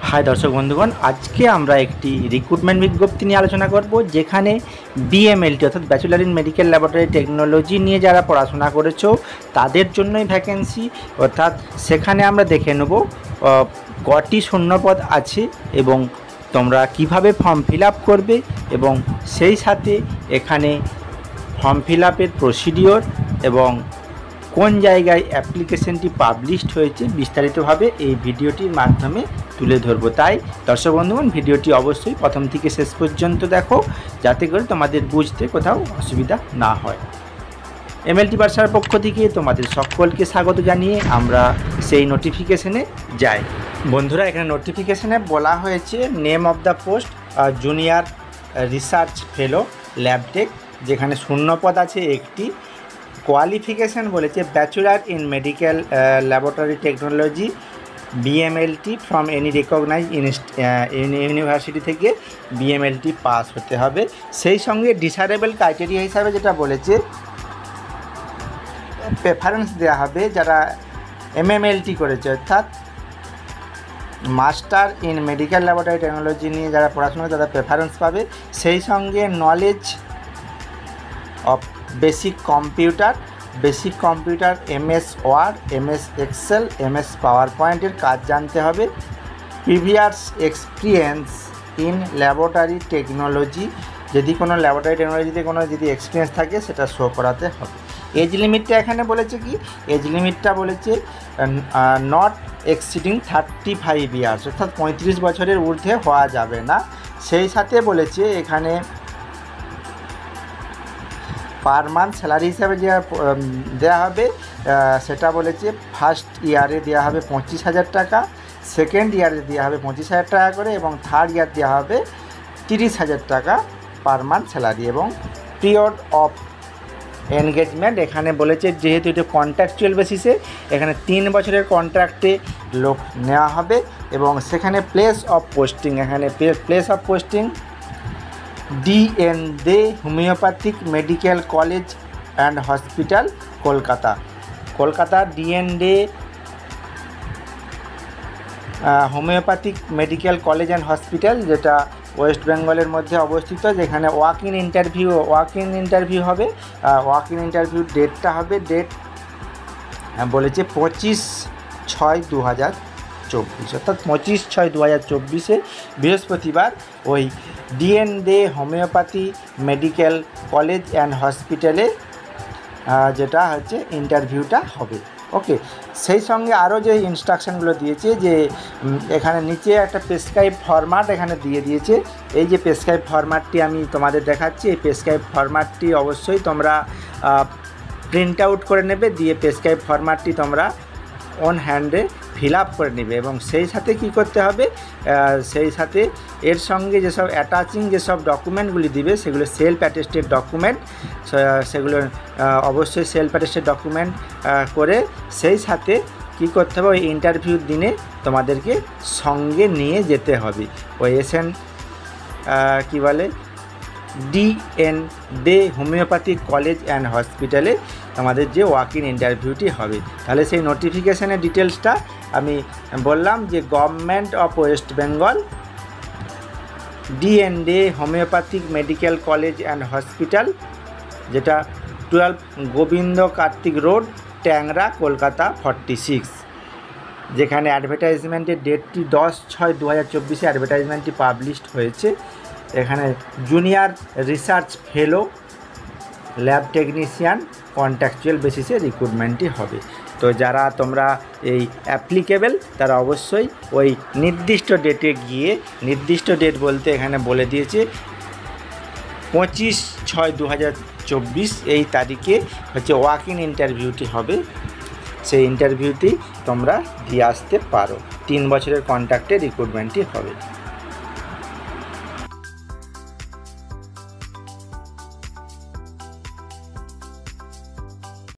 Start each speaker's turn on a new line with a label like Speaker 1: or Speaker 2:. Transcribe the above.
Speaker 1: हाय दर्शक बंधुगण, आज के आमरा एकटी रिक्रुटमेंट विज्ञप्ति निये आलोचना करब जेखाने बीएमएलटी अर्थात bachelor in medical laboratory technology निये जारा पढ़ाशोना करेछो तादेर जोन्नोई भैकेंसि अर्थात सेखाने आमरा देखे नेब कटी शून्यपद आछे एबं तोमरा किभाबे फर्म फिल आप करबे एबं सेई साथे एखाने फर्म फिल आपेर प्रसिडिओर एबं कोन जायगाय অ্যাপ্লিকেশনটি পাবলিশড হয়েছে বিস্তারিতভাবে এই ভিডিওটির মাধ্যমে তুলে ধরব। তাই দর্শক বন্ধুগণ ভিডিওটি অবশ্যই প্রথম থেকে শেষ পর্যন্ত দেখো যাতে করে তোমাদের বুঝতে কোথাও অসুবিধা না হয়। এমএলটি বার্সার পক্ষ থেকে তোমাদের সকলকে স্বাগত জানিয়ে আমরা সেই নোটিফিকেশনে যাই। বন্ধুরা, এখানে নোটিফিকেশনে বলা হয়েছে name of the post junior research fellow lab tech, যেখানে শূন্যপদ আছে একটি। क्वालिफिकेशन बोले bachelor in medical laboratory technology BMLT from any recognize university থেকে बीएमएलटी पास होते হবে। সেই সঙ্গে ডিসারেবল ক্রাইটেরিয়া হিসাবে যেটা বলেছে প্রেফারেন্স দেওয়া হবে যারা এমএমএলটি করেছে অর্থাৎ master in medical laboratory technology নিয়ে যারা পড়াশোনা করে তারা প্রেফারেন্স পাবে। সেই সঙ্গে knowledge of basic computer MS Word MS Excel MS power पॉइंटर काज जानते हैं। Previous experience in laboratory technology यदि कोनो लैबरेटरी टेक्नोलॉजीते कोनो यदि एक्सपिरियेंस थाके सेटा शो कराते हबे। एज लिमिटटा एखाने बोलेছে कि एज लिमिटटा बोलेছে नट एक्सिडिंग 35 ইয়ার্স अर्थात 35 বছরের ঊর্ধ্বে হওয়া যাবে না। সেই সাথে বলেছে এখানে पर मान्थ सैलारि हिसाब से देया हबे सेटा बोलेছে फार्स्ट ইয়ারে देया हबे 25,000 टाका, सेकेंड ইয়ারে देया हबे 25,000 टाका करे एबं थार्ड ইয়ার देया हबे 30,000 टाका पर मान्थ सैलारि। एबं पिरियड अफ एनगेजमेंट एखाने बोलेছে जेहेतु এটা कन्ट्रैक्चुअल बेसिसे एखाने 3 বছরের कन्ट्रैक्टे लोक नेওয়া হবে এবং সেখানে प्लेस अफ पोस्टिंग एखाने place of posting DND homeopathic medical college and hospital Kolkata DND homeopathic medical college and hospital जेटा वेस्ट बेंगलेर मध्य अवस्थित, जेखाने वाक इन इंटरव्यू হবে। वाक इन इंटरव्यू डेटटा হবে डेट बोलेছে 25/6/2024 अर्थात 25/6/2024 बृहस्पतिवार ওই DND homeopathy medical college and হসপিটালে যেটা হচ্ছে ইন্টারভিউটা হবে। ওকে, সেই সঙ্গে আরও যে ইনস্ট্রাকশনগুলো দিয়েছে যে এখানে নিচে একটা প্রেসক্রাইব ফরম্যাট এখানে দিয়ে দিয়েছে। এই যে প্রেসক্রাইব ফরম্যাটটি আমি তোমাদের দেখাচ্ছি, এই প্রেসক্রাইব ফরম্যাটটি অবশ্যই তোমরা প্রিন্ট আউট করে নেবে, দিয়ে প্রেসক্রাইব ফরম্যাটটি তোমরা অন হ্যান্ডে ফিল আপ করে নেবে এবং সেই সাথে কী করতে হবে, সেই সাথে এর সঙ্গে যেসব অ্যাটাচিং যেসব ডকুমেন্টগুলি দিবে সেগুলো সেলফ অ্যাটেস্টেড ডকুমেন্ট, সেগুলো অবশ্যই সেলফ অ্যাটেস্টেড ডকুমেন্ট করে সেই সাথে কী করতে হবে ওই ইন্টারভিউর দিনে তোমাদেরকে সঙ্গে নিয়ে যেতে হবে। ওই কী বলে DND হোমিওপ্যাথিক কলেজ অ্যান্ড হসপিটালে আমাদের যে ওয়াক ইন ইন্টারভিউটি হবে। তাহলে সেই নোটিফিকেশনের ডিটেলসটা আমি বললাম যে government of West Bengal DND homeopathic medical college and hospital, যেটা 12 গোবিন্দ কার্তিক রোড, ট্যাংরা, কলকাতা 46, যেখানে অ্যাডভার্টাইজমেন্টের ডেটটি 10/6/2024 অ্যাডভার্টাইজমেন্টটি পাবলিশড হয়েছে। এখানে জুনিয়র রিসার্চ ফেলো ল্যাব টেকনিশিয়ান কন্ট্রাকচুয়াল বেসিসে রিক্রুটমেন্টটি হবে। তো যারা তোমরা এই অ্যাপ্লিকেবল তারা অবশ্যই ওই নির্দিষ্ট ডেটে গিয়ে, নির্দিষ্ট ডেট বলতে এখানে বলে দিয়েছে 25/6/2024 এই তারিখে হচ্ছে ওয়াক ইন ইন্টারভিউটি হবে। সেই ইন্টারভিউটি তোমরা দিয়ে আসতে পারো। 3 বছরের কন্ট্রাক্টে রিক্রুটমেন্টটি হবে।